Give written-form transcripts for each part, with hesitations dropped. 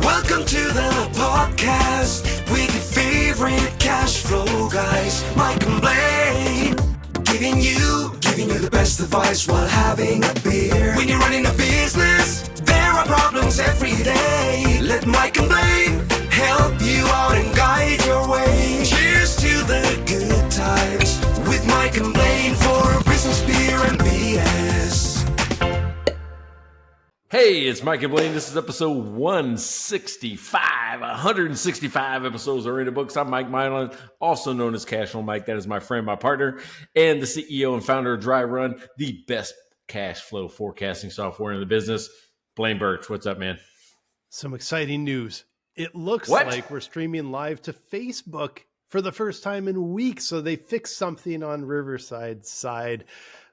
Welcome to the podcast with your favorite cash flow guys, Mike and Blaine. Giving you the best advice while having a beer. When you're running a business, there are problems every day. Let Mike and Blaine help you out and guide your way. Cheers to the good times with Mike and Blaine for business, beer, and BS. Hey, it's Mike and Blaine. This is episode 165. 165 episodes are in the books. I'm Mike Milan, also known as Cash Flow Mike. That is my friend, my partner, and the CEO and founder of Dry Run, the best cash flow forecasting software in the business. Blaine Birch, what's up, man? Some exciting news. It looks like we're streaming live to Facebook for the first time in weeks. So they fixed something on Riverside side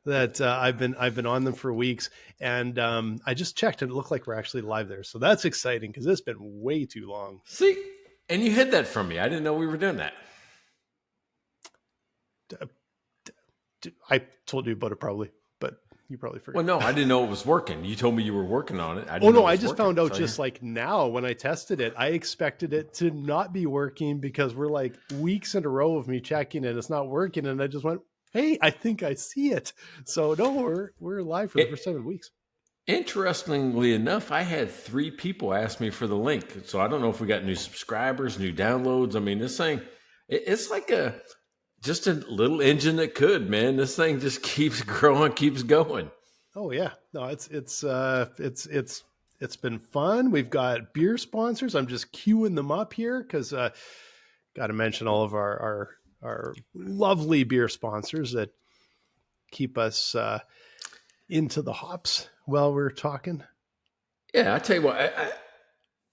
that I've been on them for weeks, and I just checked and it looked like we're actually live there. So that's exciting because it's been way too long. See, and you hid that from me. I didn't know we were doing that. I told you about it probably, but you probably forgot. Well, no, I didn't know it was working. You told me you were working on it. I just found out just like now when I tested it. I expected it to not be working because we're like weeks in a row of me checking it. It's not working, and I just went, hey, I think I see it. So no, we're live for the first 7 weeks. Interestingly enough, I had 3 people ask me for the link. So I don't know if we got new subscribers, new downloads. I mean, this thing, it's like just a little engine that could, man. This thing just keeps growing, keeps going. Oh yeah. No, it's been fun. We've got beer sponsors. I'm just queuing them up here because got to mention all of our lovely beer sponsors that keep us into the hops while we're talking. Yeah, I tell you what,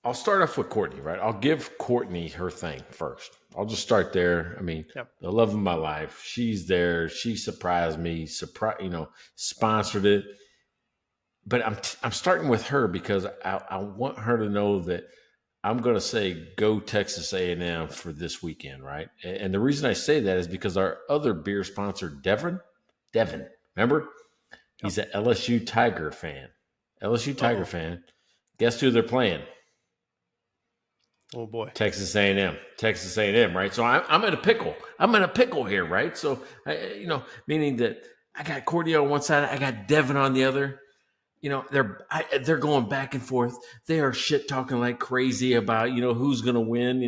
I'll start off with Courtney, right? I'll give Courtney her thing first. I'll just start there. I mean, The love of my life. She's there. She surprised me, sponsored it. But I'm starting with her because I want her to know that I'm going to say go Texas A&M for this weekend, right? And the reason I say that is because our other beer sponsor, Devin, remember? He's an LSU Tiger fan. Fan. Guess who they're playing? Oh, boy. Texas A&M, right? So I'm in a pickle. I'm in a pickle here, right? So, meaning that I got Courtney on one side, I got Devin on the other. They're going back and forth. They are shit talking like crazy about, who's going to win.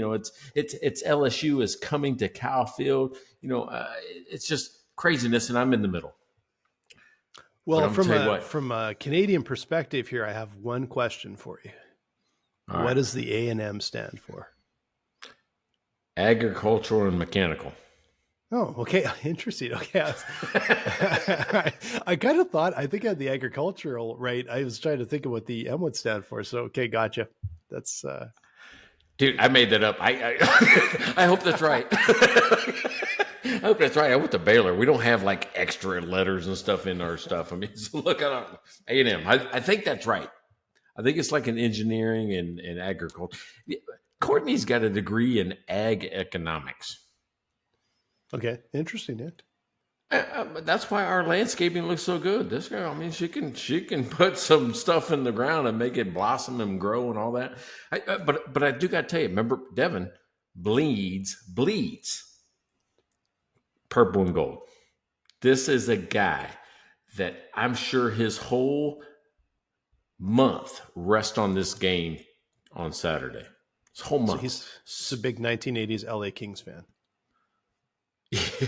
It's LSU is coming to Cal Field. It's just craziness, and I'm in the middle. Well, from a Canadian perspective here, I have one question for you. All what does the A&M stand for? Agricultural and Mechanical. Oh, okay. Interesting. Okay. I kind of thought, I think I had the agricultural right. I was trying to think of what the M would stand for. So, okay. Gotcha. That's, dude, I made that up. I hope that's right. I hope that's right. I went to Baylor. We don't have like extra letters and stuff in our stuff. I mean, so look at A&M. I think that's right. I think it's like an engineering and agriculture. Courtney's got a degree in ag economics. Okay, interesting, Nick. That's why our landscaping looks so good. This girl, I mean, she can put some stuff in the ground and make it blossom and grow and all that. But I do got to tell you, remember, Devin bleeds purple and gold. This is a guy that I'm sure his whole month rests on this game on Saturday. His whole month. So he's a big 1980s LA Kings fan.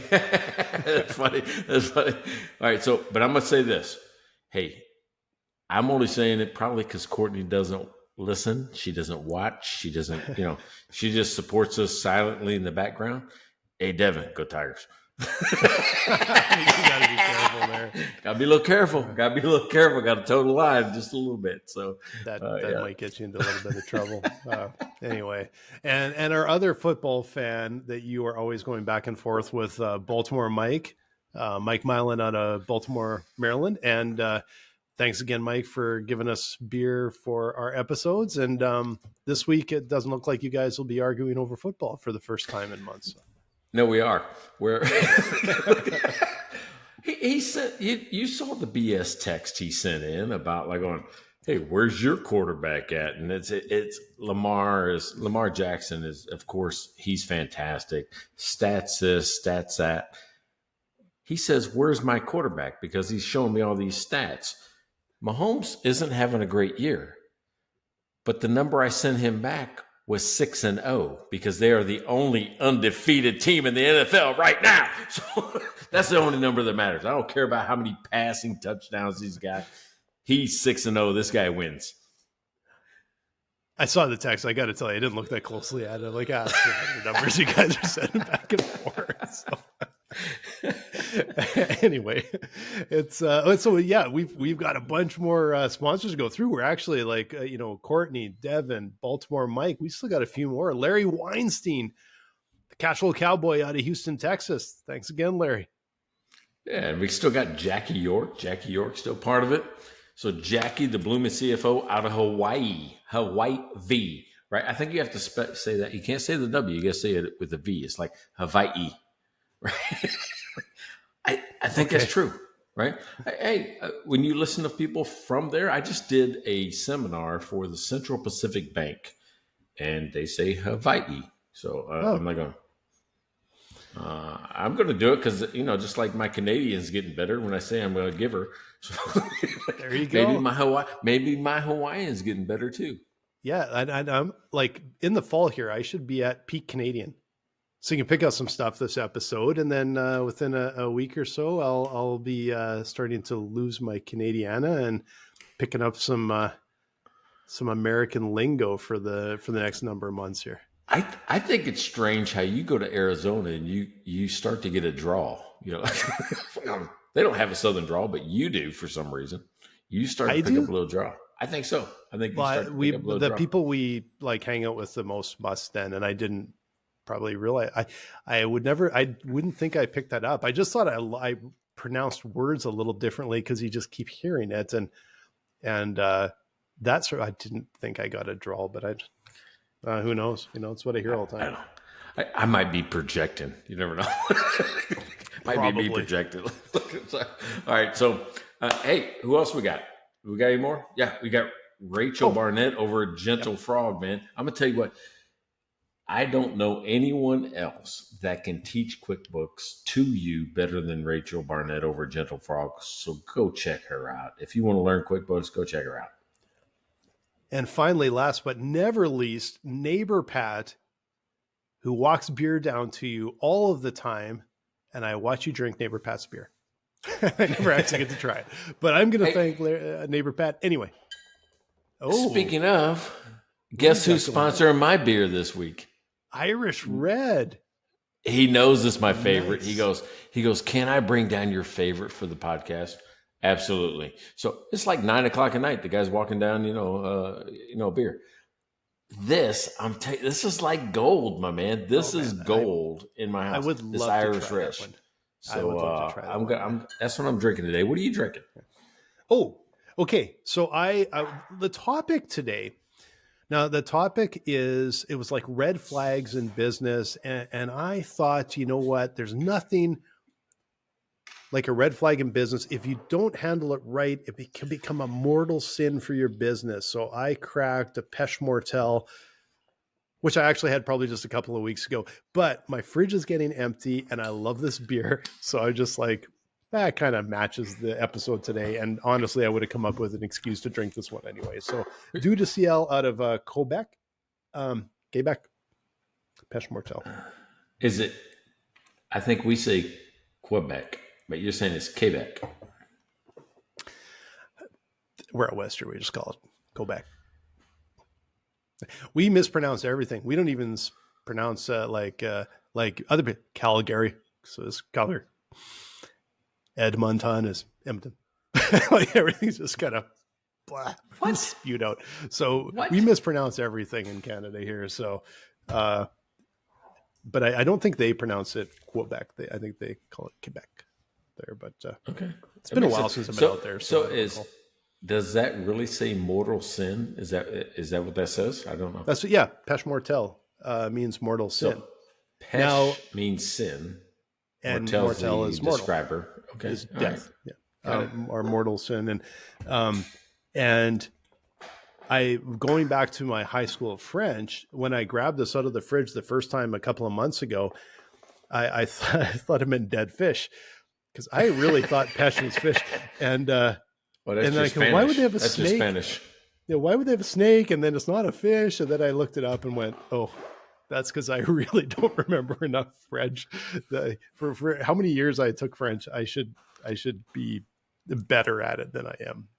That's funny. All right. So, but I'm going to say this. Hey, I'm only saying it probably because Courtney doesn't listen. She doesn't watch. She doesn't, she just supports us silently in the background. Hey, Devin, go Tigers. You gotta be careful there. Gotta be a little careful. Got to toe the line just a little bit. So that might get you into a little bit of trouble. Anyway, and our other football fan that you are always going back and forth with, Baltimore Mike Milan out of Baltimore, Maryland, and thanks again, Mike, for giving us beer for our episodes. And this week, it doesn't look like you guys will be arguing over football for the first time in months. No, we are. He sent you saw the BS text he sent in about like going, Hey, where's your quarterback at? And it's Lamar Jackson is, of course, he's fantastic. Stats this, stats that. He says, "Where's my quarterback?" Because he's showing me all these stats. Mahomes isn't having a great year, but the number I sent him back was 6-0 because they are the only undefeated team in the NFL right now. So that's the only number that matters. I don't care about how many passing touchdowns he's got. He's 6-0. This guy wins. I saw the text. I got to tell you, I didn't look that closely at it. Like, the numbers you guys are sending back and forth. So. Anyway, it's so yeah, we've got a bunch more sponsors to go through. We're actually like Courtney, Devin, Baltimore Mike. We still got a few more. Larry Weinstein, the casual cowboy out of Houston, Texas. Thanks again, Larry. Yeah, and we still got Jackie York. Jackie York still part of it. So Jackie, the Blooming CFO out of Hawaii, right? I think you have to say that. You can't say the W. You got to say it with a V. It's like Hawaii, right? I think that's true, right? Hey, when you listen to people from there, I just did a seminar for the Central Pacific Bank, and they say Hawaii. So I'm not going to. I'm going to do it because, just like my Canadian's getting better when I say I'm going to give her. So there you go. Maybe my Hawaiian's getting better too. Yeah. And I'm like in the fall here, I should be at peak Canadian. So you can pick out some stuff this episode. And then within a week or so, I'll be starting to lose my Canadiana and picking up some American lingo for the next number of months here. I think it's strange how you go to Arizona and you start to get a draw. They don't have a southern draw, but you do for some reason. You start to pick up a little draw. I think so. I think the people we like hang out with the most must then, and I didn't probably realize. I wouldn't think I picked that up. I just thought I pronounced words a little differently because you just keep hearing it, and that's I didn't think I got a draw, but who knows? It's what I hear all the time. I might be projecting. You never know. Might be me projecting. All right. So, hey, who else we got? We got any more? Yeah, we got Rachel Barnett over at Gentle Frog, man. I'm going to tell you what. I don't know anyone else that can teach QuickBooks to you better than Rachel Barnett over at Gentle Frog. So go check her out. If you want to learn QuickBooks, go check her out. And finally, last but never least, neighbor Pat, who walks beer down to you all of the time. And I watch you drink neighbor Pat's beer. I never actually get to try it. But I'm going to thank neighbor Pat anyway. Oh, speaking of, guess who's sponsoring my beer this week? Irish Red. He knows this is my favorite. Nice. He goes, can I bring down your favorite for the podcast? Absolutely. So it's like 9:00 at night. The guy's walking down, beer. This is like gold, my man. This is gold in my house. I would love Irish Red. So that's what I'm drinking today. What are you drinking? Oh, okay. So the topic today. Now the topic it was like red flags in business, and I thought, you know what? There's nothing like a red flag in business. If you don't handle it right, it can become a mortal sin for your business. So I cracked a Péché Mortel, which I actually had probably just a couple of weeks ago, but my fridge is getting empty and I love this beer. So I just that kind of matches the episode today. And honestly, I would have come up with an excuse to drink this one anyway. So Dieu de Ciel out of Quebec, Péché Mortel. Is it, I think we say Quebec. But you're saying it's Quebec. We're at Western. We just call it Quebec. We mispronounce everything. We don't even pronounce like other people. Calgary. So it's Calgary. Edmonton is Edmonton. Like everything's just kind of blah. What? Spewed out. So we mispronounce everything in Canada here. So, but I don't think they pronounce it Quebec. I think they call it Quebec. There, but okay, it's been a while since I've been out there. Does that really say mortal sin? Is that what that says? I don't know. That's Péché Mortel means mortal sin. So, Péché means sin, and Mortel is mortal. Describer. Okay, is death. Right. Yeah, or mortal sin, and going back to my high school of French, when I grabbed this out of the fridge the first time a couple of months ago, I thought it meant dead fish, because I really thought Péché was fish. And Well, that's and then I just go, Spanish. why would they have a That's snake? just Spanish. Yeah, why would they have a snake? And then it's not a fish. And then I looked it up and went, oh, that's because I really don't remember enough French. For how many years I took French, I should be better at it than I am.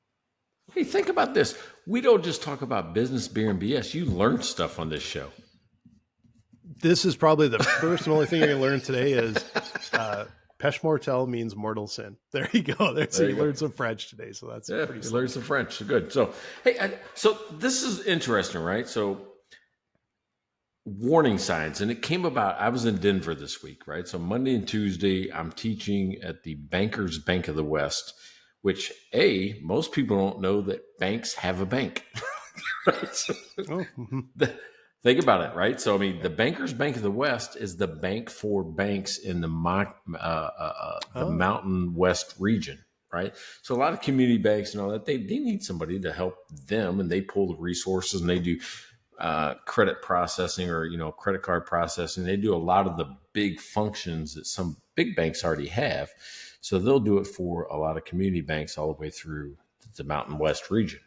Hey, think about this. We don't just talk about business, beer, and BS. You learn stuff on this show. This is probably the first and only thing you're going to learn today is Péché Mortel means mortal sin. There you go. So you learned some French today. So that's pretty you learned some French. Good. So, hey, so this is interesting, right? So warning signs, and it came about, I was in Denver this week, right? So Monday and Tuesday, I'm teaching at the Bankers Bank of the West, which most people don't know that banks have a bank. Right? So, think about it, right? So, I mean, the Bankers Bank of the West is the bank for banks in the Mountain West region, right? So a lot of community banks and all that, they need somebody to help them, and they pull the resources, and they do credit processing or, credit card processing. They do a lot of the big functions that some big banks already have. So they'll do it for a lot of community banks all the way through the Mountain West region.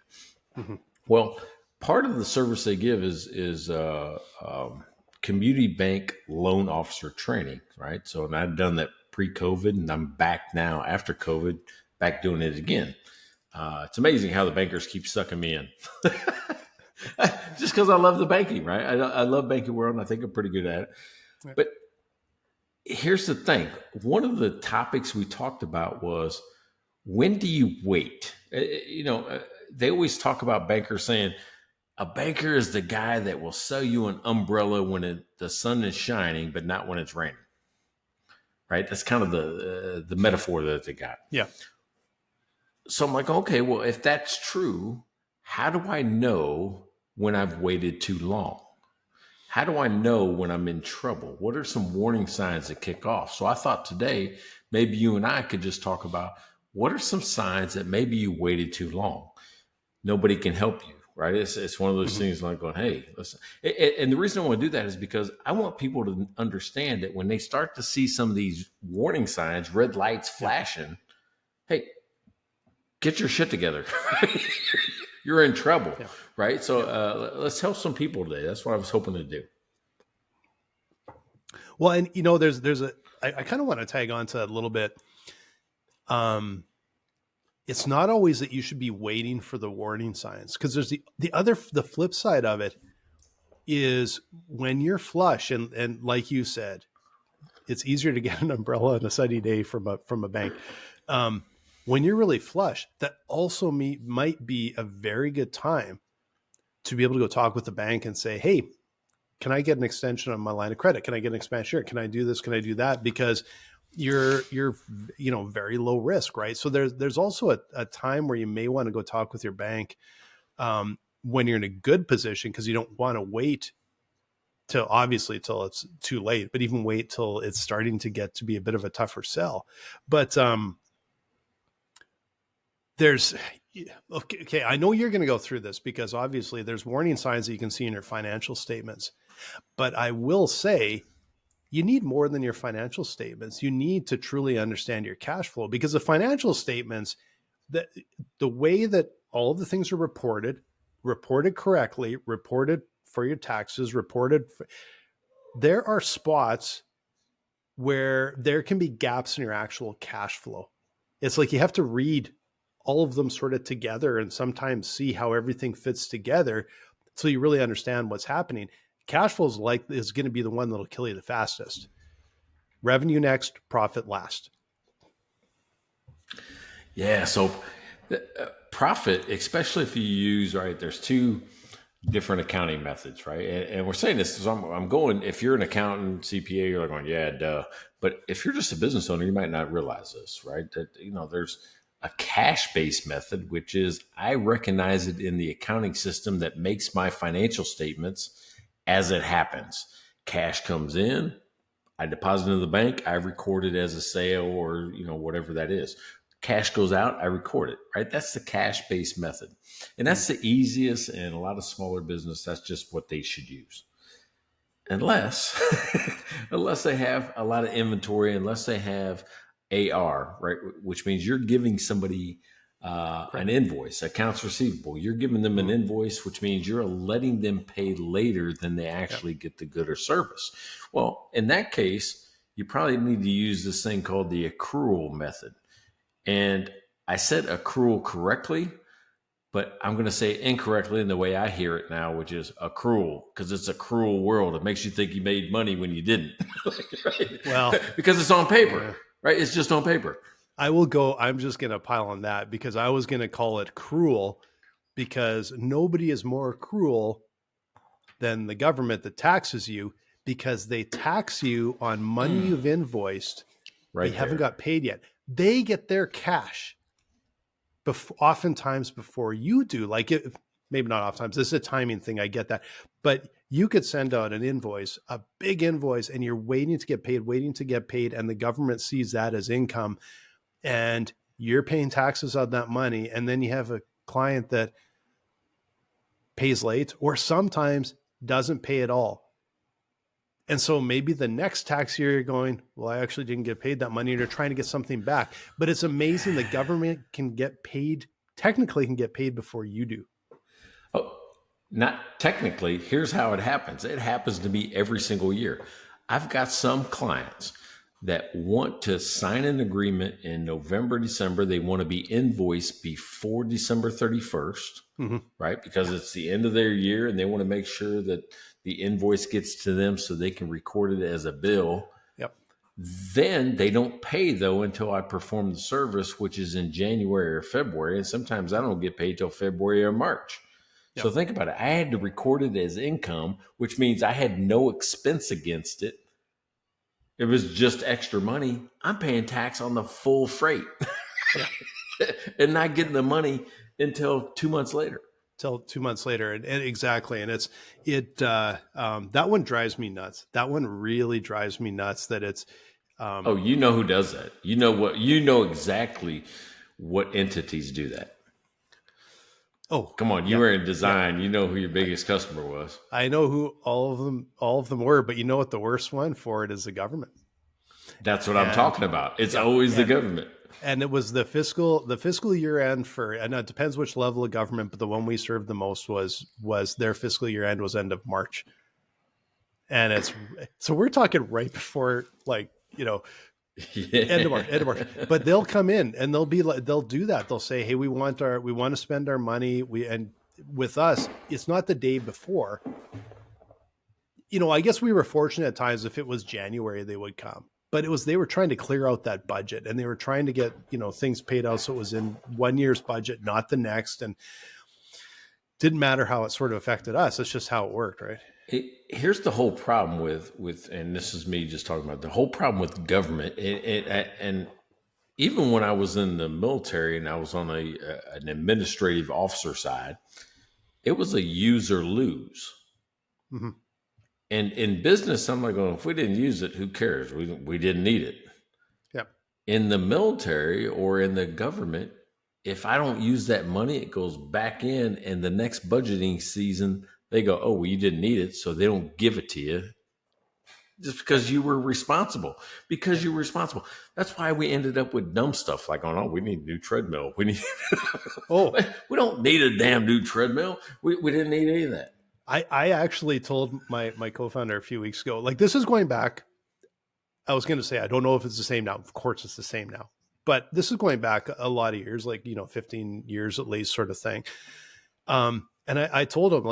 Mm-hmm. Well, part of the service they give is community bank loan officer training, right? So, and I've done that pre-COVID, and I'm back now after COVID, back doing it again. It's amazing how the bankers keep sucking me in. Just because I love the banking, right? I love banking world, and I think I'm pretty good at it. Right. But here's the thing. One of the topics we talked about was, when do you wait? They always talk about bankers saying, a banker is the guy that will sell you an umbrella when the sun is shining, but not when it's raining. Right? That's kind of the metaphor that they got. Yeah. So I'm like, okay, well, if that's true, how do I know when I've waited too long? How do I know when I'm in trouble? What are some warning signs that kick off? So I thought today, maybe you and I could just talk about, what are some signs that maybe you waited too long? Nobody can help you, right? It's one of those things like going, hey, listen. And the reason I want to do that is because I want people to understand that when they start to see some of these warning signs, red lights flashing, hey, get your shit together. You're in trouble, right? So let's help some people today. That's what I was hoping to do. Well, and I kind of want to tag on to that a little bit. It's not always that you should be waiting for the warning signs, because there's the flip side of it is when you're flush, and like you said, it's easier to get an umbrella on a sunny day from a bank. When you're really flush, that also might be a very good time to be able to go talk with the bank and say, hey, can I get an extension on my line of credit? Can I get an expansion? Can I do this? Can I do that? Because you're very low risk, right? So there's also a time where you may want to go talk with your bank when you're in a good position, because you don't want to wait till it's too late, but even wait till it's starting to get to be a bit of a tougher sell. But okay, I know you're going to go through this, because obviously there's warning signs that you can see in your financial statements. But I will say, you need more than your financial statements. You need to truly understand your cash flow, because the financial statements, the way that all of the things are reported correctly, reported for your taxes, there are spots where there can be gaps in your actual cash flow. It's like you have to read all of them sort of together and sometimes see how everything fits together so you really understand what's happening. Cash flow is going to be the one that'll kill you the fastest. Revenue next, profit last. Yeah. So profit, especially if you use, right, there's two different accounting methods, right? And we're saying this, so I'm going, if you're an accountant, CPA, you're like going, yeah, duh. But if you're just a business owner, you might not realize this, right? That, there's a cash-based method, which is I recognize it in the accounting system that makes my financial statements as it happens. Cash comes in, I deposit it in the bank, I record it as a sale, or whatever that is. Cash goes out, I record it, right? That's the cash-based method. And that's the easiest, and a lot of smaller business, that's just what they should use. Unless, unless they have a lot of inventory, unless they have AR, right? Which means you're giving somebody an invoice, accounts receivable. You're giving them an invoice, which means you're letting them pay later than they actually get the good or service. Well, in that case, you probably need to use this thing called the accrual method. And I said accrual correctly, but I'm going to say it incorrectly in the way I hear it now, which is accrual, because it's a cruel world. It makes you think you made money when you didn't. Right? Well, because it's on paper, right? It's just on paper. I'm just going to pile on that because I was going to call it cruel because nobody is more cruel than the government that taxes you because they tax you on money you've invoiced. Right. They haven't got paid yet. They get their cash oftentimes before you do. Like maybe not oftentimes. This is a timing thing. I get that. But you could send out an invoice, a big invoice, and you're waiting to get paid, and the government sees that as income. And you're paying taxes on that money. And then you have a client that pays late or sometimes doesn't pay at all. And so maybe the next tax year you're going, well, I actually didn't get paid that money. And you're trying to get something back. But it's amazing the government technically can get paid before you do. Oh, not technically. Here's how it happens. It happens to me every single year. I've got some clients that want to sign an agreement in November, December. They want to be invoiced before December 31st, right? Because it's the end of their year and they want to make sure that the invoice gets to them so they can record it as a bill. Yep. Then they don't pay though until I perform the service, which is in January or February. And sometimes I don't get paid till February or March. Yep. So think about it. I had to record it as income, which means I had no expense against it. It was just extra money. I'm paying tax on the full freight and not getting the money until 2 months later. And exactly. And that one drives me nuts. That one really drives me nuts that it's, you know who does that. You know exactly what entities do that. Oh, come on. You were in design. Yeah. You know who your biggest customer was. I know who all of them were, but you know what the worst one for it is the government. That's what I'm talking about. It's always the government. And it was the fiscal year end and it depends which level of government, but the one we served the most was their fiscal year end was end of March. And so we're talking right before end of March. But they'll come in and they'll do that. They'll say, hey, we want to spend our money. And with us, it's not the day before. I guess we were fortunate at times if it was January, they would come. But they were trying to clear out that budget and they were trying to get, things paid out. So it was in 1 year's budget, not the next. And didn't matter how it sort of affected us. It's just how it worked, right? Here's the whole problem with, and this is me just talking about the whole problem with government. And even when I was in the military and I was on an administrative officer side, it was a use or lose. Mm-hmm. And in business, I'm like, if we didn't use it, who cares? We didn't need it. Yep. In the military or in the government, if I don't use that money, it goes back in, and the next budgeting season, they go, oh, well, you didn't need it, so they don't give it to you just because you were responsible. Because you were responsible. That's why we ended up with dumb stuff like, we need a new treadmill. We we don't need a damn new treadmill. We didn't need any of that. I actually told my co-founder a few weeks ago, like this is going back. I was going to say, I don't know if it's the same now. Of course it's the same now, but this is going back a lot of years, 15 years at least sort of thing. And I told him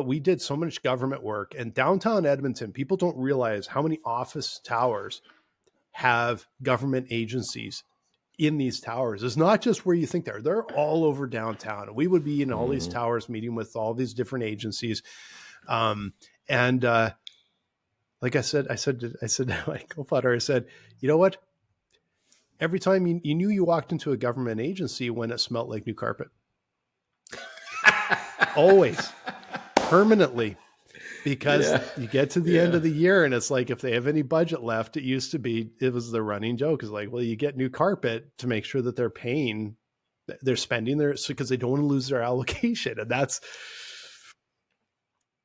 we did so much government work and downtown Edmonton, people don't realize how many office towers have government agencies in these towers. It's not just where you think they're all over downtown. We would be in all these towers meeting with all these different agencies. Like I said to my co-founder, I said, you know what? Every time you knew you walked into a government agency when it smelled like new carpet. Always. Permanently. because you get to the end of the year and it's like, if they have any budget left, it used to be, it was the running joke is like, well, you get new carpet to make sure that they're spending because they don't want to lose their allocation. And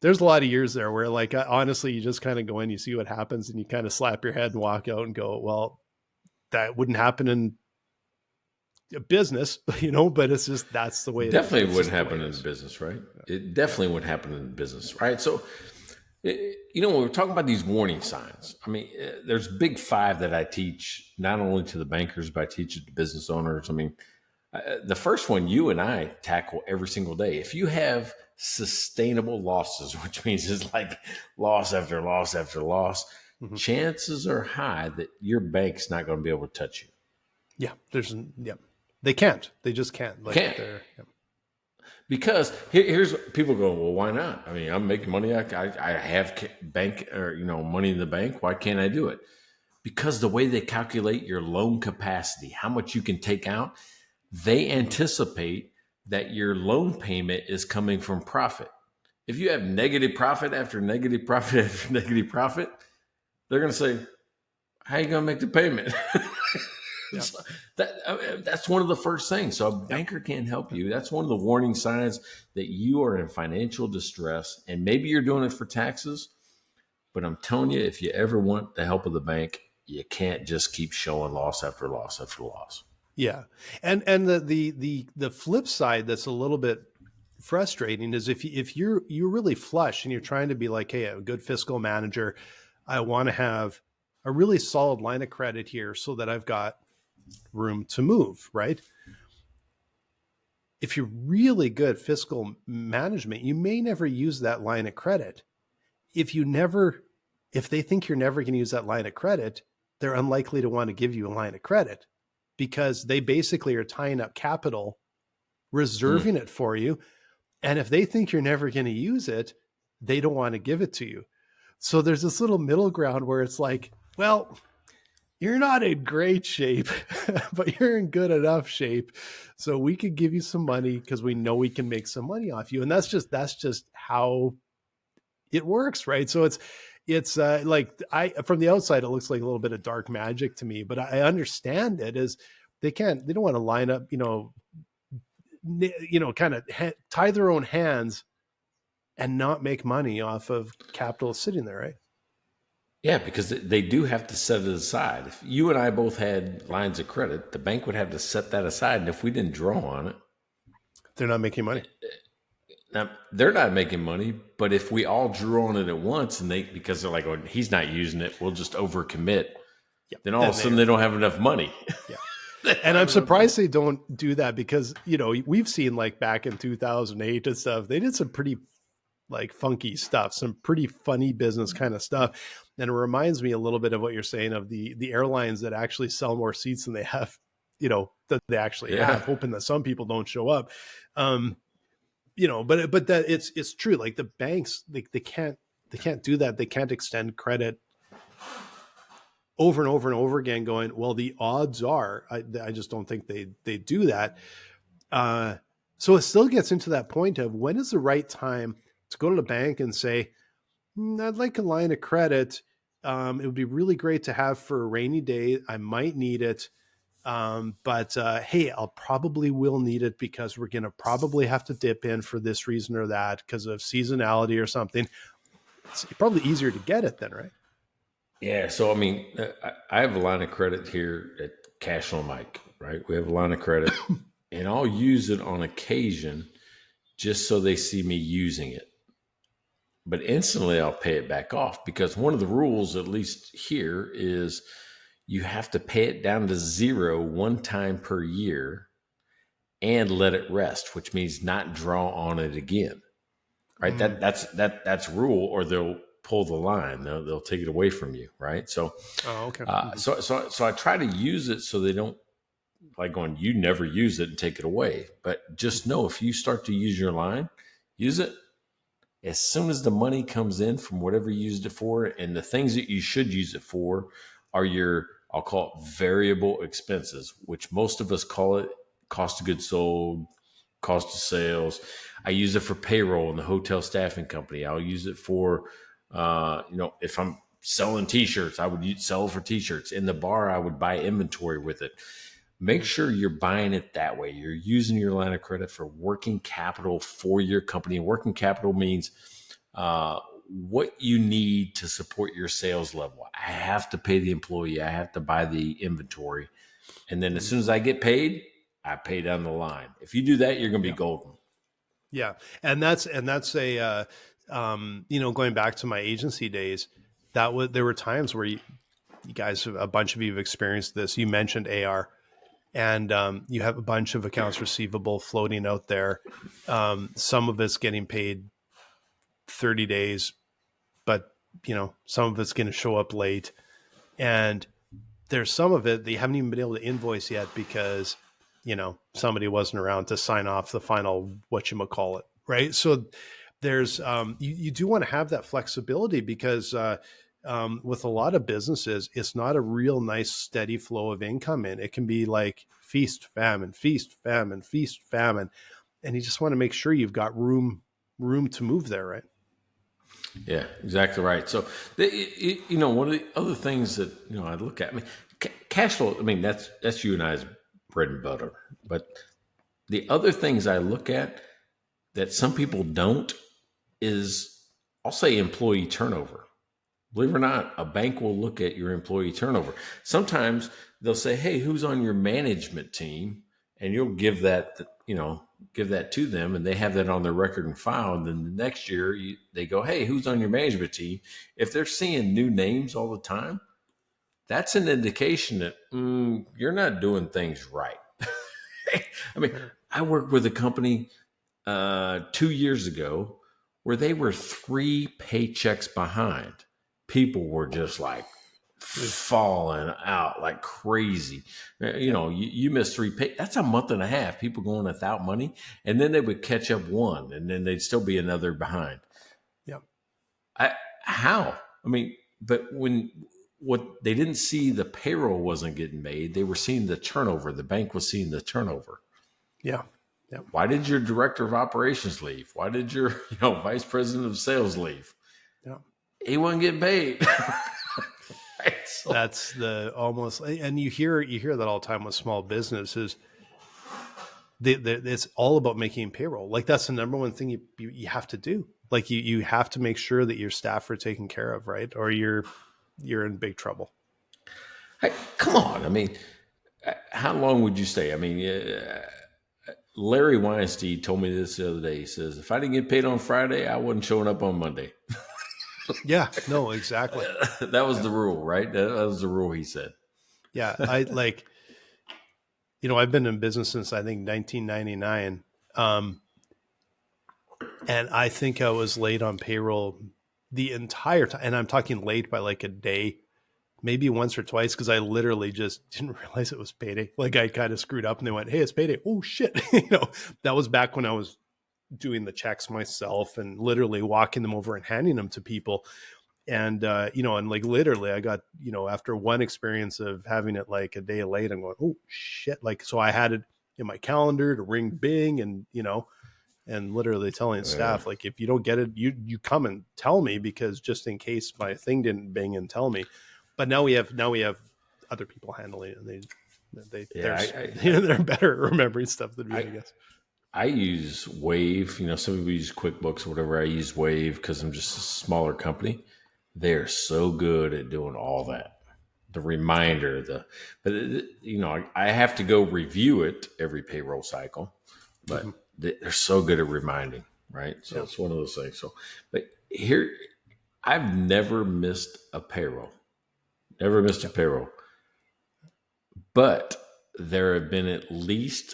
there's a lot of years there where like, honestly, you just kind of go in, you see what happens and you kind of slap your head and walk out and go, well, that wouldn't happen in a business, but it's just, that's the way definitely wouldn't happen in business, right? It definitely would happen in business, right? So, when we're talking about these warning signs, I mean, there's big 5 that I teach, not only to the bankers, but I teach it to business owners. I mean, the first one you and I tackle every single day. If you have sustainable losses, which means it's like loss after loss after loss, chances are high that your bank's not going to be able to touch you. Yeah. They can't. They just can't. Because here's people go, well, why not? I mean, I'm making money. I have bank or money in the bank. Why can't I do it? Because the way they calculate your loan capacity, how much you can take out, they anticipate that your loan payment is coming from profit. If you have negative profit after negative profit after negative profit, they're going to say, how are you going to make the payment? Yeah. So that's one of the first things. So a banker can't help you. That's one of the warning signs that you are in financial distress. And maybe you're doing it for taxes, but I'm telling you, if you ever want the help of the bank, you can't just keep showing loss after loss after loss. Yeah. And the flip side that's a little bit frustrating is if you're really flush and you're trying to be like, hey, a good fiscal manager, I want to have a really solid line of credit here so that I've got room to move, right? If you're really good fiscal management, you may never use that line of credit. If they think you're never going to use that line of credit, they're unlikely to want to give you a line of credit because they basically are tying up capital, reserving it for you. And if they think you're never going to use it, they don't want to give it to you. So there's this little middle ground where it's like, well, you're not in great shape, but you're in good enough shape. So we could give you some money because we know we can make some money off you. And that's just how it works, right? So it's like from the outside, it looks like a little bit of dark magic to me, but I understand it as they don't want to line up, kind of tie their own hands and not make money off of capital sitting there, right? Yeah, because they do have to set it aside. If you and I both had lines of credit, the bank would have to set that aside. And if we didn't draw on it, they're not making money. Now, they're not making money, but if we all drew on it at once and because they're like, oh, he's not using it, we'll just overcommit. Yep. Then all of a sudden they don't have enough money. Yeah. And I'm surprised they don't do that because, we've seen like back in 2008 and stuff, they did some pretty like funky stuff, some pretty funny business kind of stuff. And it reminds me a little bit of what you're saying of the airlines that actually sell more seats than they have, that they actually have, hoping that some people don't show up. But that it's true. Like the banks, they can't do that. They can't extend credit over and over and over again going, well, the odds are, I just don't think they do that. So it still gets into that point of when is the right time to go to the bank and say, I'd like a line of credit. It would be really great to have for a rainy day. I might need it. But hey, I'll probably will need it because we're going to probably have to dip in for this reason or that because of seasonality or something. It's probably easier to get it then, right? Yeah. So, I mean, I have a line of credit here at Cash on Mike, right? We have a line of credit and I'll use it on occasion just so they see me using it. But instantly I'll pay it back off because one of the rules, at least here, is you have to pay it down to zero one time per year and let it rest, which means not draw on it again. Right? That's rule, or they'll pull the line. They'll take it away from you. Right? So, okay. So I try to use it so they don't like going, you never use it and take it away. But just know if you start to use your line, use it. As soon as the money comes in from whatever you used it for, and the things that you should use it for are your, I'll call it variable expenses, which most of us call it cost of goods sold, cost of sales. I use it for payroll in the hotel staffing company. I'll use it for, if I'm selling T-shirts, I would sell for T-shirts. In the bar, I would buy inventory with it. Make sure you're buying it that way. You're using your line of credit for working capital for your company. Working capital means what you need to support your sales level. I have to pay the employee. I have to buy the inventory. And then as soon as I get paid, I pay down the line. If you do that, you're going to be golden. Yeah. And that's a, going back to my agency days, there were times where you guys, a bunch of you have experienced this. You mentioned AR. And you have a bunch of accounts receivable floating out there. Some of it's getting paid 30 days, but some of it's going to show up late. And there's some of it that you haven't even been able to invoice yet because, somebody wasn't around to sign off the final whatchamacallit, right? So there's, you do want to have that flexibility because with a lot of businesses, it's not a real nice steady flow of income in. It can be like feast, famine, feast, famine, feast, famine. And you just want to make sure you've got room to move there, right? Yeah, exactly right. So, one of the other things that, I look at, cash flow, that's you and I's bread and butter. But the other things I look at that some people don't is, I'll say, employee turnover. Believe it or not, a bank will look at your employee turnover. Sometimes they'll say, hey, who's on your management team? And you'll give that to them, and they have that on their record and file. And then the next year they go, hey, who's on your management team? If they're seeing new names all the time, that's an indication that you're not doing things right. I worked with a company 2 years ago where they were 3 paychecks behind. People were just like falling out like crazy. You miss 3 pay. That's a month and a half. People going without money, and then they would catch up one, and then they'd still be another behind. Yeah. But what they didn't see, the payroll wasn't getting made. They were seeing the turnover. The bank was seeing the turnover. Yeah. Yeah. Why did your director of operations leave? Why did your vice president of sales leave? Yeah. He wasn't getting paid. Right? So, that's the almost, and you hear that all the time with small businesses. It's all about making payroll. Like that's the number one thing you have to do. Like you have to make sure that your staff are taken care of, right? Or you're in big trouble. Hey, come on. How long would you stay? Larry Weinstein told me this the other day. He says, if I didn't get paid on Friday, I wasn't showing up on Monday. Yeah, no, exactly. That was the rule, right? That was the rule, he said. Yeah, I've been in business since I think 1999. And I think I was late on payroll the entire time. And I'm talking late by like a day, maybe once or twice, because I literally just didn't realize it was payday. Like I kind of screwed up and they went, hey, it's payday. Oh, shit. That was back when I was doing the checks myself and literally walking them over and handing them to people. And, and like literally I got, after one experience of having it like a day late, I'm going, oh shit. Like, so I had it in my calendar to ring bing and, and literally telling staff, like, if you don't get it, you come and tell me, because just in case my thing didn't bing and tell me. But now we have other people handling it, and they're better at remembering stuff than me, I guess. I use Wave. Some people use QuickBooks or whatever. I use Wave because I'm just a smaller company. They're so good at doing all that. The reminder, I have to go review it every payroll cycle, but they're so good at reminding, right? So it's one of those things. So, but here, I've never missed a payroll. Never missed a payroll. But there have been at least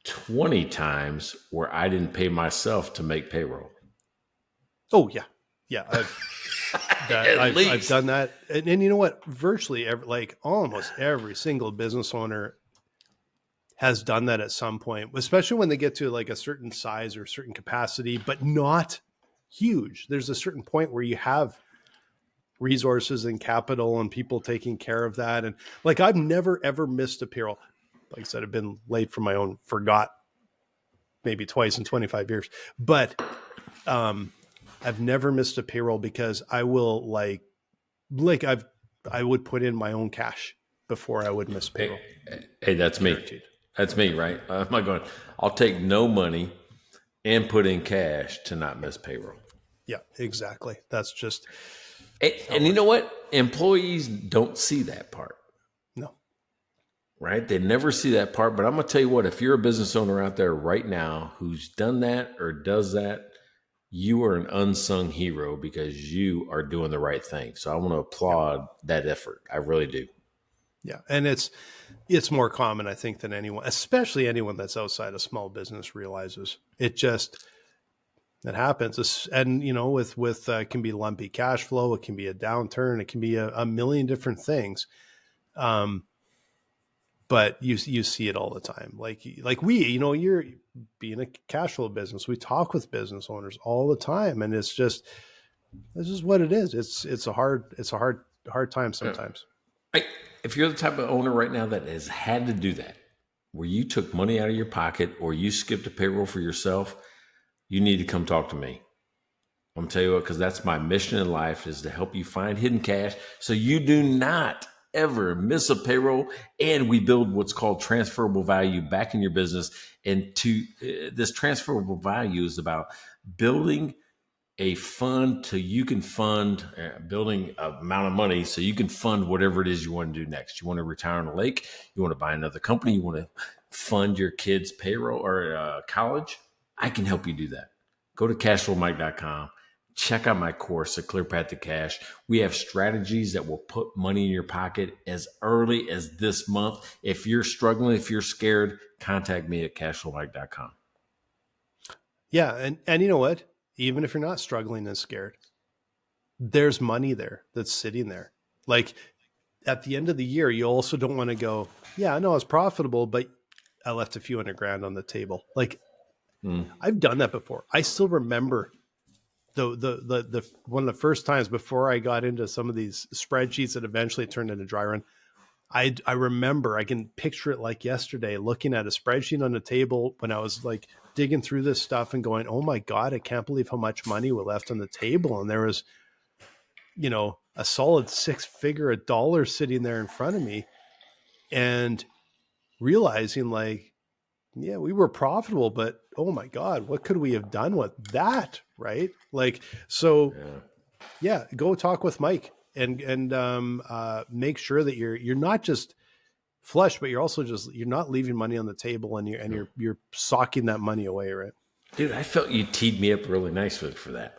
20 times where I didn't pay myself to make payroll. Oh, yeah. Yeah. I've done that. And you know what? Virtually almost every single business owner has done that at some point, especially when they get to like a certain size or certain capacity, but not huge. There's a certain point where you have resources and capital and people taking care of that. And like, I've never, ever missed a payroll. Like I said, I've been late for my own, forgot maybe twice in 25 years, but I've never missed a payroll because I will I would put in my own cash before I would miss payroll. Hey, that's Guaranteed. Me. That's me, right? I'm not going, I'll take no money and put in cash to not miss payroll. Yeah, exactly. That's just. And you know what? Employees don't see that part. No. Right? They never see that part. But I'm going to tell you what, if you're a business owner out there right now who's done that or does that, you are an unsung hero because you are doing the right thing. So I want to applaud that effort. I really do. Yeah. And it's more common, I think, than anyone, especially anyone that's outside a small business realizes. It happens. And, with can be lumpy cash flow. It can be a downturn. It can be a million different things. But you see it all the time. Like you're being a cash flow business. We talk with business owners all the time, and this is what it is. It's a hard time sometimes. If you're the type of owner right now that has had to do that, where you took money out of your pocket or you skipped a payroll for yourself, you need to come talk to me. I'm gonna tell you what, because that's my mission in life, is to help you find hidden cash so you do not ever miss a payroll, and we build what's called transferable value back in your business. And this transferable value is about building a fund you can fund, building an amount of money so you can fund whatever it is you want to do next. You want to retire on a lake, you want to buy another company, you want to fund your kids' payroll or college. I can help you do that. Go to cashflowmike.com. Check out my course, A Clear Path to Cash. We have strategies that will put money in your pocket as early as this month. If you're struggling, if you're scared, contact me at cashflowmike.com. Yeah. And you know what? Even if you're not struggling and scared, there's money there that's sitting there. Like at the end of the year, you also don't want to go, yeah, I know it's profitable, but I left a few $100,000 on the table. Like I've done that before. I still remember the one of the first times before I got into some of these spreadsheets that eventually turned into dry run. I remember, I can picture it like yesterday, looking at a spreadsheet on the table when I was like digging through this stuff and going, oh my God, I can't believe how much money we left on the table. And there was, a solid $6-figure dollars sitting there in front of me, and realizing like, yeah, we were profitable, but oh my God, what could we have done with that? Right. Like, so yeah, go talk with Mike and make sure that you're not just flush, but you're also you're not leaving money on the table, and you're socking that money away. Right. Dude, I felt you teed me up really nicely for that.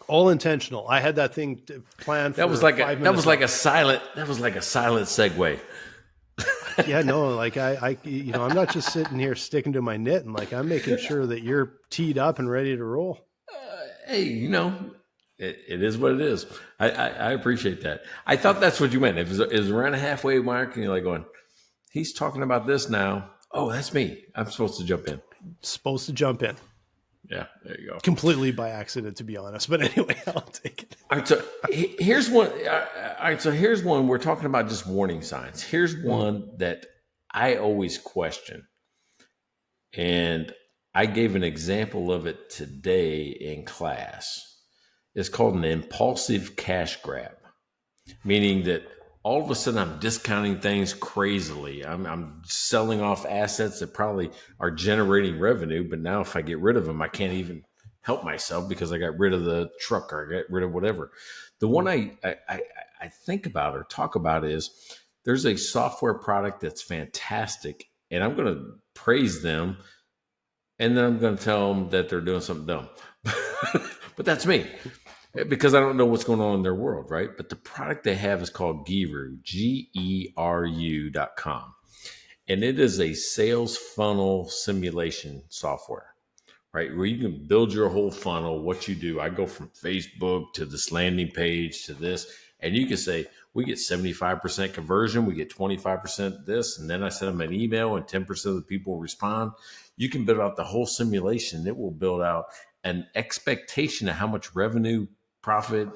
All intentional. I had that thing planned. That was like a silent segue. Yeah, no, like I I'm not just sitting here sticking to my knit, and like I'm making sure that you're teed up and ready to roll. Hey, it is what it is. I appreciate that. I thought that's what you meant. It was around a halfway mark, and you're like going, he's talking about this now. Oh, that's me. I'm supposed to jump in. Yeah, there you go. Completely by accident, to be honest. But anyway, I'll take it. All right, so here's one. Here's one. We're talking about just warning signs. Here's one that I always question, and I gave an example of it today in class. It's called an impulsive cash grab, meaning that all of a sudden I'm discounting things crazily. I'm selling off assets that probably are generating revenue, but now if I get rid of them, I can't even help myself because I got rid of the truck or I got rid of whatever. The one I think about or talk about is there's a software product that's fantastic, and I'm going to praise them, and then I'm going to tell them that they're doing something dumb. But that's me, because I don't know what's going on in their world, right? But the product they have is called Geru, Geru.com. And it is a sales funnel simulation software, right? Where you can build your whole funnel, what you do. I go from Facebook to this landing page to this, and you can say, we get 75% conversion, we get 25% this, and then I send them an email and 10% of the people respond. You can build out the whole simulation. It will build out an expectation of how much revenue, profit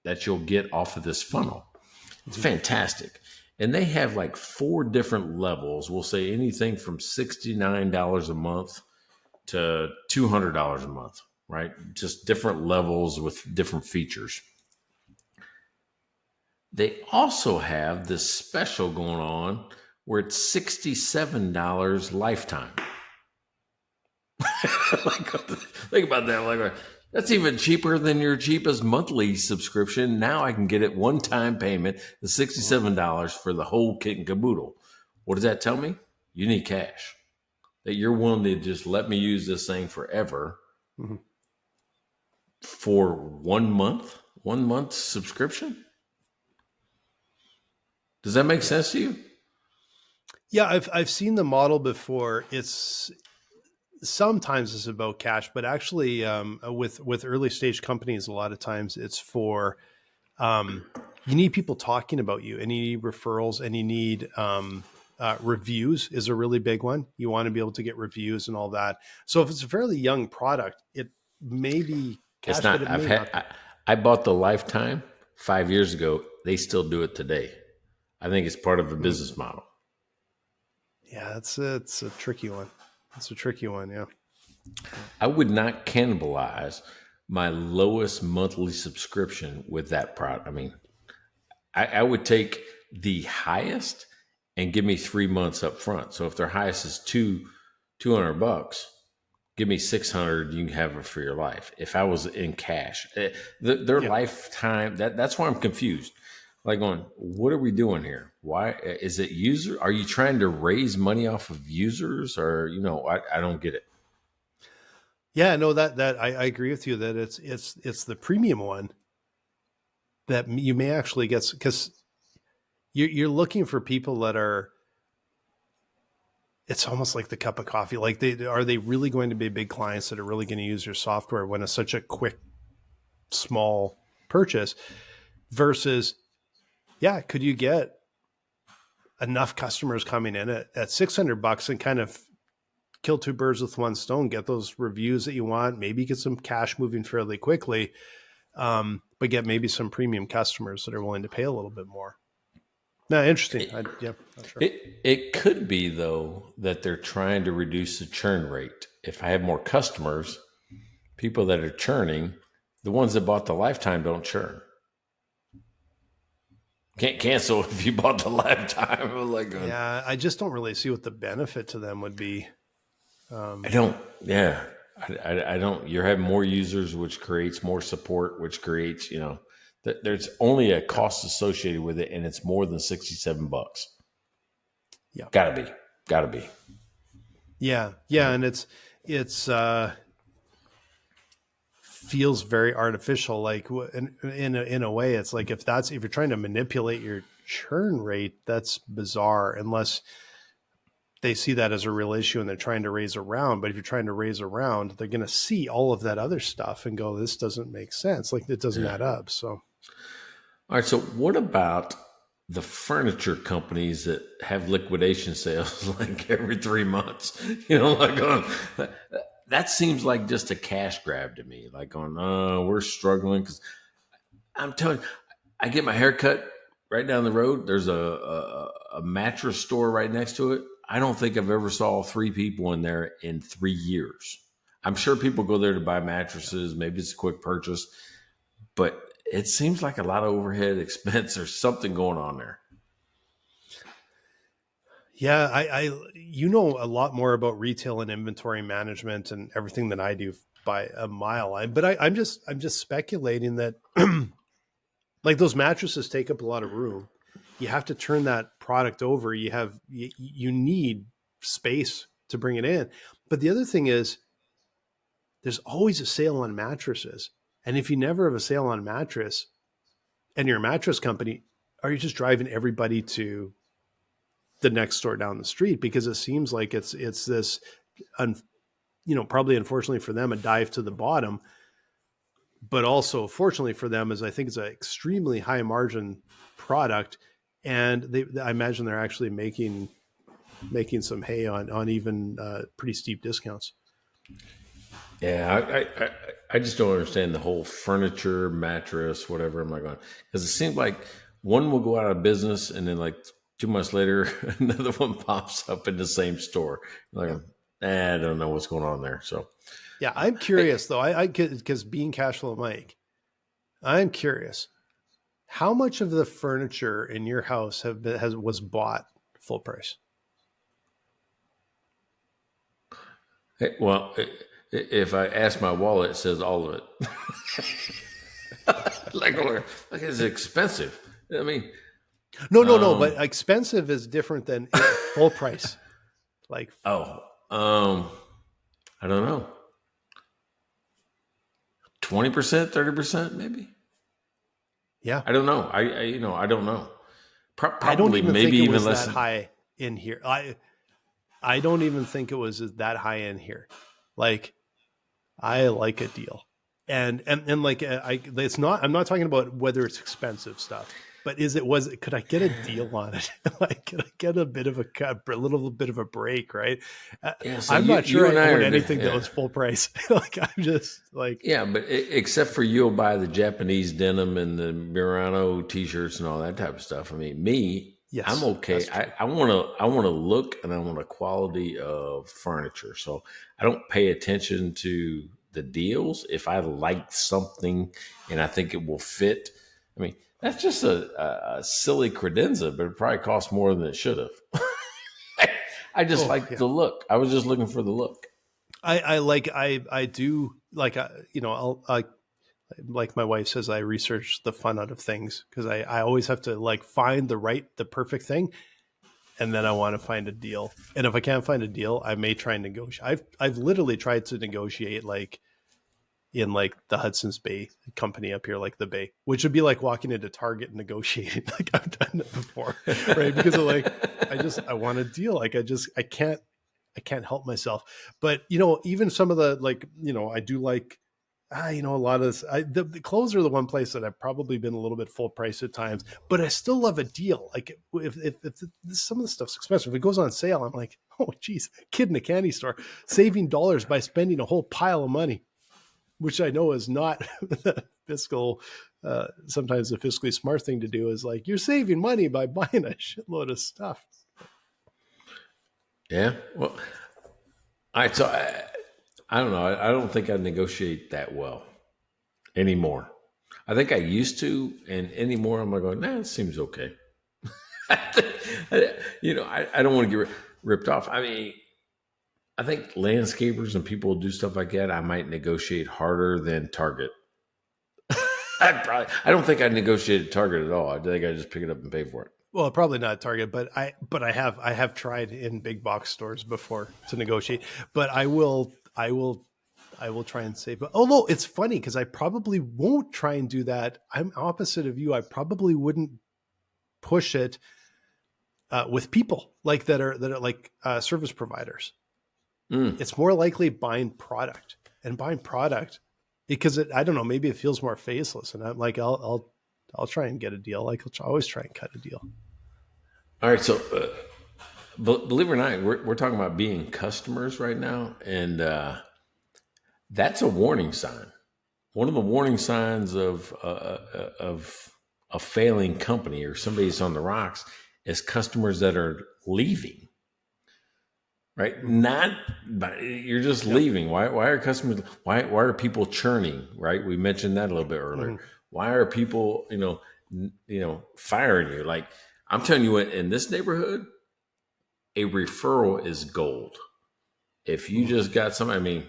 that you'll get off of this funnel. It's fantastic. and they have like 4 different levels. We'll say anything from $69 a month to $200 a month, right? Just different levels with different features. They also have this special going on where it's $67 lifetime. Like, think about that. Like, that's even cheaper than your cheapest monthly subscription. Now I can get it one-time payment, the $67 for the whole kit and caboodle. What does that tell me? You need cash. That you're willing to just let me use this thing forever for 1 month subscription. Does that make sense to you? Yeah, I've seen the model before. Sometimes it's about cash, but actually with early stage companies, a lot of times it's for you need people talking about you, and you need referrals, and you need reviews is a really big one. You want to be able to get reviews and all that. So if it's a fairly young product, it may be cash. It's not. I bought the lifetime 5 years ago. They still do it today. I think it's part of a business model. Yeah, it's a tricky one. It's a tricky one, yeah. I would not cannibalize my lowest monthly subscription with that product. I mean, I would take the highest and give me 3 months up front. So if their highest is $200, give me $600. You can have it for your life. If I was in cash, their lifetime. That's why I'm confused. Like, going, what are we doing here? Why is it user? Are you trying to raise money off of users, or I don't get it. Yeah, no, that I agree with you that it's the premium one that you may actually get, because you're looking for people that are. It's almost like the cup of coffee. Like, are they really going to be big clients that are really going to use your software when it's such a quick, small purchase versus. Yeah, could you get enough customers coming in at $600 and kind of kill 2 birds with 1 stone, get those reviews that you want, maybe get some cash moving fairly quickly, but get maybe some premium customers that are willing to pay a little bit more. No, interesting. Not sure. It could be, though, that they're trying to reduce the churn rate. If I have more customers, people that are churning, the ones that bought the lifetime don't churn. Can't cancel if you bought the lifetime. Yeah, I just don't really see what the benefit to them would be. I don't. Yeah, I don't. You're having more users, which creates more support, which creates, there's only a cost associated with it, and it's more than $67. Yeah, gotta be. Yeah, and it's feels very artificial. Like, in a way, it's like if you're trying to manipulate your churn rate, that's bizarre, unless they see that as a real issue and they're trying to raise a round. But if you're trying to raise a round, they're going to see all of that other stuff and go, this doesn't make sense. Like, it doesn't add up. So, all right. So what about the furniture companies that have liquidation sales like every 3 months? That seems like just a cash grab to me. Like, we're struggling because I'm telling you, I get my hair cut right down the road. There's a mattress store right next to it. I don't think I've ever saw 3 people in there in 3 years. I'm sure people go there to buy mattresses. Maybe it's a quick purchase, but it seems like a lot of overhead expense or something going on there. Yeah, I a lot more about retail and inventory management and everything than I do by a mile. I'm just speculating that like, those mattresses take up a lot of room. You have to turn that product over. You need space to bring it in. But the other thing is, there's always a sale on mattresses. And if you never have a sale on mattress and you're a mattress company, are you just driving everybody to the next store down the street? Because it seems like it's this, probably unfortunately for them, a dive to the bottom, but also fortunately for them, is I think it's an extremely high margin product. And I imagine they're actually making some hay on even pretty steep discounts. Yeah, I just don't understand the whole furniture, mattress, whatever. I'm not going, because it seems like one will go out of business, and then like 2 months later, another one pops up in the same store. Like, I don't know what's going on there. So, yeah, I'm curious though. Because being cash flow Mike, I'm curious. How much of the furniture in your house was bought full price? Well, if I ask my wallet, it says all of it. like it's expensive. I mean, no, but expensive is different than full price. Like, I don't know, 20%, 30%, maybe. Yeah, I don't know. I don't know. Probably, I don't even maybe think it even was less that high in here. I don't even think it was that high in here. Like, I like a deal, and like it's not. I'm not talking about whether it's expensive stuff, but could I get a deal on it? Like, could I get a bit of a little bit of a break? Right? Yeah, so I'm not sure I own anything yeah. that was full price. Like, I'm just like, yeah, but except for you'll buy the Japanese denim and the Murano t-shirts and all that type of stuff. I mean, yes, I'm okay. I want to look and I want a quality of furniture. So I don't pay attention to the deals. If I like something and I think it will fit, I mean, that's just a silly credenza, but it probably costs more than it should have. I just the look. I was just looking for the look. I do like, like my wife says, I research the fun out of things because I always have to like find the perfect thing. And then I want to find a deal. And if I can't find a deal, I may try and negotiate. I've literally tried to negotiate like in like the Hudson's Bay company up here, like the Bay, which would be like walking into Target and negotiating. Like, I've done it before, right? Because of like, I want a deal. Like, I can't help myself. But, even some of the, like, I do like, a lot of this, the clothes are the one place that I've probably been a little bit full price at times, but I still love a deal. Like, if some of the stuff's expensive, if it goes on sale, I'm like, oh geez, kid in a candy store saving dollars by spending a whole pile of money, which I know is not the fiscal. Sometimes the fiscally smart thing to do is like, you're saving money by buying a shitload of stuff. Yeah. Well, I don't know. I don't think I negotiate that well anymore. I think I used to, and anymore I'm like going, it seems okay. I don't want to get ripped off. I mean, I think landscapers and people who do stuff like that, I might negotiate harder than Target. I don't think I negotiated Target at all. I think I just pick it up and pay for it. Well, probably not Target, but I have tried in big box stores before to negotiate. But I will try and save. Although it's funny because I probably won't try and do that. I'm opposite of you. I probably wouldn't push it with people like that are like service providers. It's more likely buying product because I don't know, maybe it feels more faceless, and I'm like, I'll try and get a deal. Like, I'll always try and cut a deal. All right, so believe it or not, we're talking about being customers right now, and that's a warning sign. One of the warning signs of a failing company or somebody that's on the rocks is customers that are leaving. Right? You're just leaving. Why are customers? Why are people churning? Right? We mentioned that a little bit earlier. Mm-hmm. Why are people, firing you? Like, I'm telling you what, in this neighborhood, a referral is gold. If you just got somebody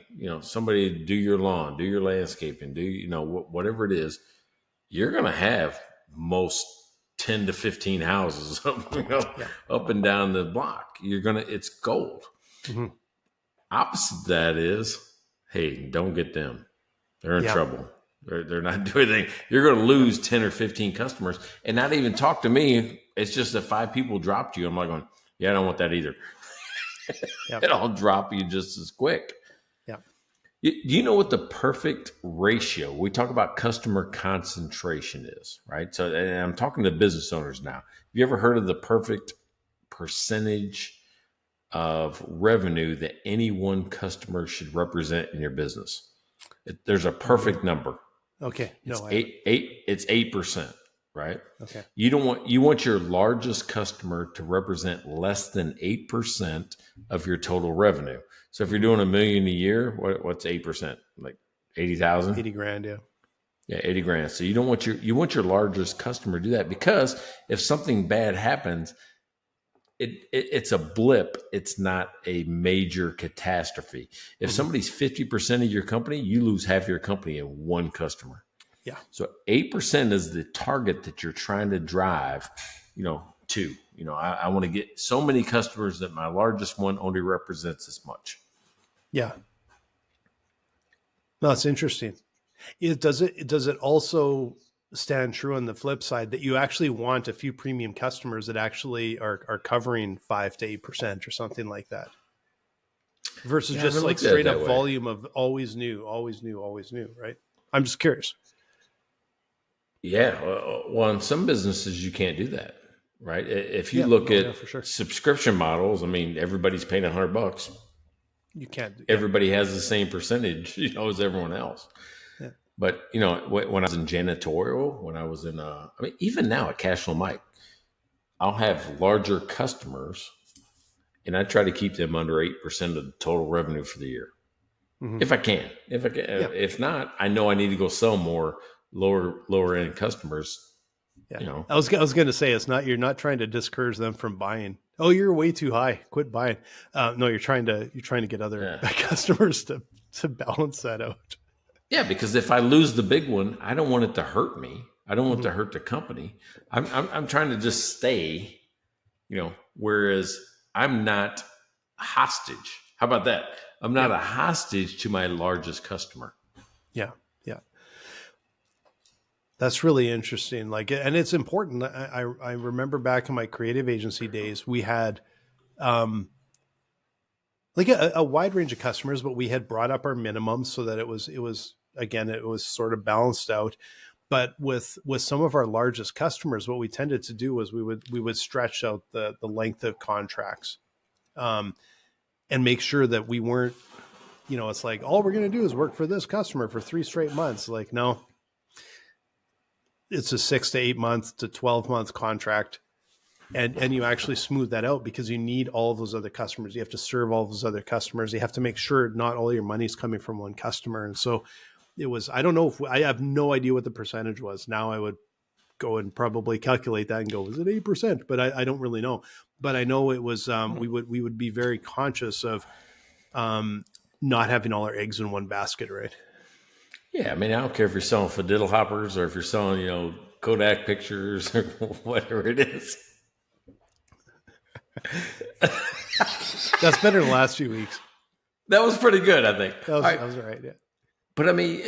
do your lawn, do your landscaping, whatever it is, you're going to have most 10 to 15 houses up and down the block. It's gold. Mm-hmm. Opposite of that is, hey, don't get them. They're in trouble. They're not doing anything. You're going to lose 10 or 15 customers and not even talk to me. It's just that 5 people dropped you. I'm like going, I don't want that either. It'll drop you just as quick. Yeah. You know what the perfect ratio, we talk about customer concentration is, right? So, and I'm talking to business owners now. Have you ever heard of the perfect percentage of revenue that any one customer should represent in your business? There's a perfect number. Okay. It's 8%. right? Okay. You want your largest customer to represent less than 8% of your total revenue. So if you're doing $1 million a year, what's 8%? Like 80,000? 80 grand, yeah. Yeah, 80 grand. So you want your largest customer to do that, because if something bad happens, it's a blip. It's not a major catastrophe. If somebody's 50% of your company, you lose half your company in one customer. Yeah. So 8% is the target that you're trying to drive, to. I want to get so many customers that my largest one only represents as much. Yeah. No, it's interesting. Does it also stand true on the flip side that you actually want a few premium customers that actually are covering 5 to 8% or something like that, versus just like straight up volume of always new, right? I'm just curious. Yeah. Well, in some businesses, you can't do that, right? If you look at subscription models, I mean, everybody's paying $100. You can't. Everybody has the same percentage, as everyone else. Yeah. But, when I was in janitorial, when I was in, even now at Cashflow Mike, I'll have larger customers, and I try to keep them under 8% of the total revenue for the year. If I can. If not, I know I need to go sell more lower end customers. Yeah. I was going to say, you're not trying to discourage them from buying. Oh, you're way too high. Quit buying. No, you're trying to get other customers to balance that out. Yeah, because if I lose the big one, I don't want it to hurt me. I don't want it to hurt the company. I'm trying to just stay, whereas I'm not hostage. How about that? I'm not a hostage to my largest customer. Yeah. Yeah. That's really interesting. And it's important. I remember back in my creative agency days, we had, a wide range of customers, but we had brought up our minimums so that it was sort of balanced out. But with some of our largest customers, what we tended to do was we would stretch out the length of contracts, and make sure that we weren't, it's like, all we're going to do is work for this customer for 3 straight months. Like, no, it's a 6 to 8 month to 12-month contract. And you actually smooth that out, because you need all of those other customers. You have to serve all of those other customers. You have to make sure not all your money is coming from one customer. And so it was, I don't know I have no idea what the percentage was. Now I would go and probably calculate that and go, was it 8%? But I don't really know. But I know it was, we would be very conscious of not having all our eggs in one basket, right? Yeah. I mean, I don't care if you're selling Fadiddle hoppers or if you're selling, Kodak pictures or whatever it is. That's better than the last few weeks. That was pretty good, I think. That was all right, yeah. But I mean,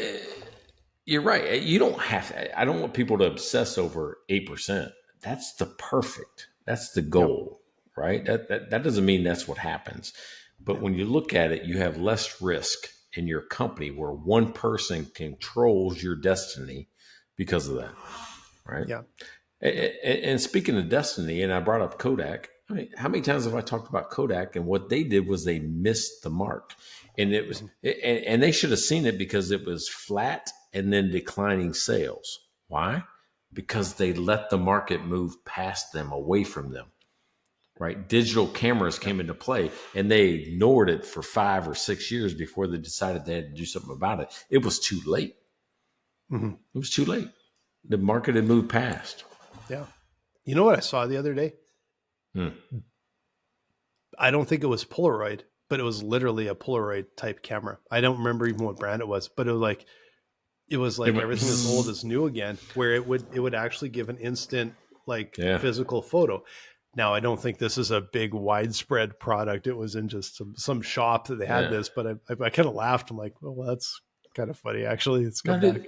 you're right. You don't have to. I don't want people to obsess over 8%. That's the perfect. That's the goal, right? That doesn't mean that's what happens. But when you look at it, you have less risk in your company where one person controls your destiny because of that, right? Yeah. And speaking of destiny, and I brought up Kodak. I mean, how many times have I talked about Kodak? And what they did was they missed the mark, and it was, and they should have seen it, because it was flat and then declining sales. Why? Because they let the market move past them, away from them. Right? Digital cameras came into play, and they ignored it for 5 or 6 years before they decided they had to do something about it. It was too late. It was too late. The market had moved past. Yeah. You know what I saw the other day? I don't think it was Polaroid, but it was literally a Polaroid type camera. I don't remember even what brand it was, but it was like everything is old is new again, where it would actually give an instant physical photo. Now, I don't think this is a big widespread product. It was in just some shop that they had this, but I kind of laughed. I'm like, well, that's kind of funny. Actually, it's come back.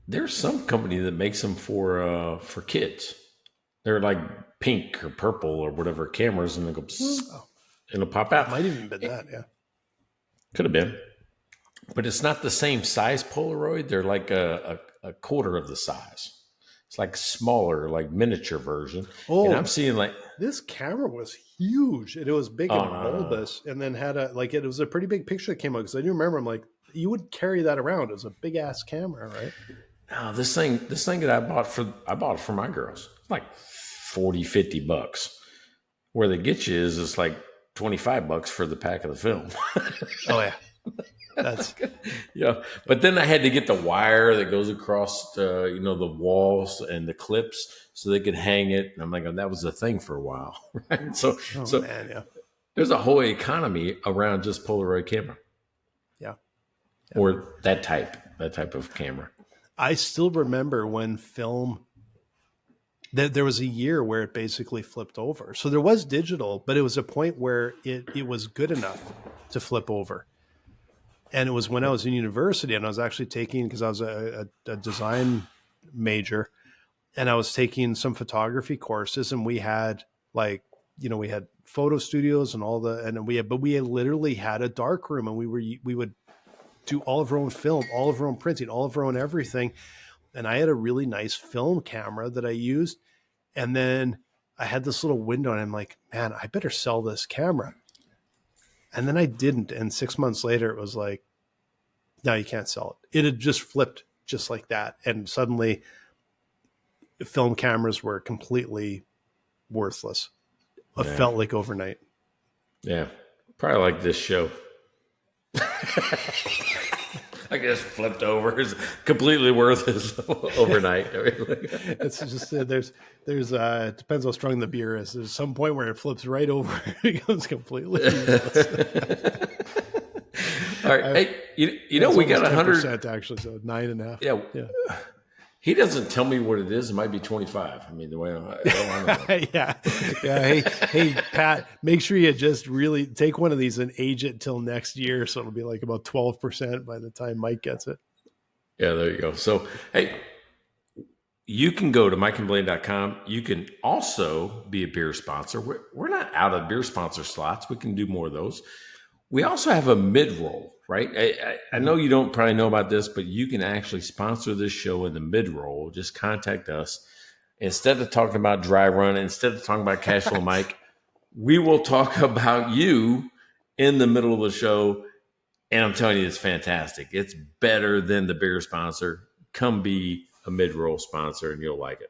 There's some company that makes them for kids. They're like pink or purple or whatever cameras, and they go, and it'll pop out. Might even been that, yeah. Could have been. But it's not the same size Polaroid. They're like a quarter of the size. It's like smaller, like miniature version. Oh, and I'm seeing this camera was huge, and it was big and bulbous, and then had it was a pretty big picture that came out, because I do remember, I'm like, you would carry that around as a big ass camera, right? no, this thing that I bought it for my girls, like $40-$50. Where they get you is it's like $25 for the pack of the film. Oh yeah. That's yeah. But then I had to get the wire that goes across the walls and the clips so they could hang it. And I'm like, that was a thing for a while. Right. So man, yeah. There's a whole economy around just Polaroid camera. Yeah. Or that type of camera. I still remember when film, there was a year where it basically flipped over. So there was digital, but it was a point where it was good enough to flip over. And it was when I was in university and I was actually taking, because I was a design major, and I was taking some photography courses, and we had we had photo studios and we literally had a dark room, and we would do all of our own film, all of our own printing, all of our own everything. And I had a really nice film camera that I used. And then I had this little window and I'm like, man, I better sell this camera. And then I didn't. And 6 months later, it was like, no, you can't sell it. It had just flipped just like that. And suddenly film cameras were completely worthless. It felt like overnight. Yeah. Probably like this show. I guess flipped over is completely worthless overnight. It's just there's it depends how strong the beer is. There's some point where it flips right over. It becomes completely useless. All right, hey, we got 100 actually, so 9.5. Yeah. He doesn't tell me what it is. It might be 25. I mean, the way I know. Yeah. Hey, Pat, make sure you just really take one of these and age it till next year. So it'll be like about 12% by the time Mike gets it. Yeah, there you go. So, hey, you can go to mikeandblaine.com. You can also be a beer sponsor. We're not out of beer sponsor slots. We can do more of those. We also have a mid-roll, right? I know you don't probably know about this, but you can actually sponsor this show in the mid-roll. Just contact us. Instead of talking about dry run, instead of talking about cash flow, Mike, we will talk about you in the middle of the show. And I'm telling you, it's fantastic. It's better than the beer sponsor. Come be a mid-roll sponsor and you'll like it.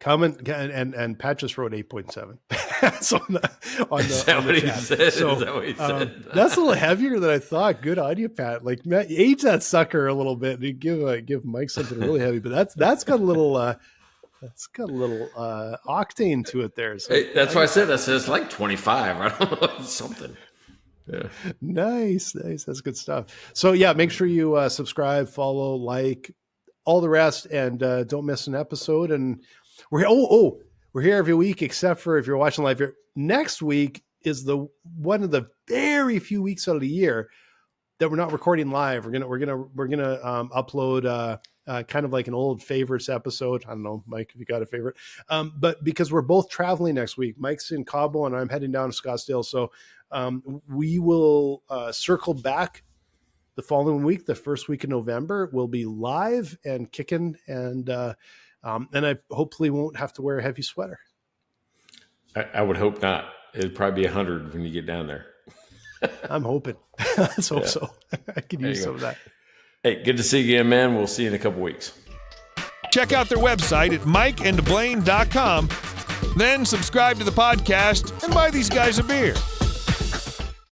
Comment and Pat just wrote 8.7. That's on the chat. Said? So, is that what he said? That's a little heavier than I thought. Good on you, Pat. Like, age that sucker a little bit and give Mike something really heavy, but that's got a little octane to it there. So that's why I said it's like 25. I don't know, something. Yeah. Nice. That's good stuff. So yeah, make sure you subscribe, follow, like, all the rest, and don't miss an episode. And we're here every week, except for if you're watching live here. Next week is one of the very few weeks out of the year that we're not recording live. We're gonna upload kind of like an old favorites episode. I don't know, Mike, if you got a favorite. But because we're both traveling next week, Mike's in Cabo and I'm heading down to Scottsdale, so we will circle back. The following week, the first week in November, we'll be live and kicking, and I hopefully won't have to wear a heavy sweater. I would hope not. It'd probably be 100 when you get down there. I'm hoping. Let's hope so. I could use some of that. Hey, good to see you again, man. We'll see you in a couple weeks. Check out their website at mikeandblaine.com. Then subscribe to the podcast and buy these guys a beer.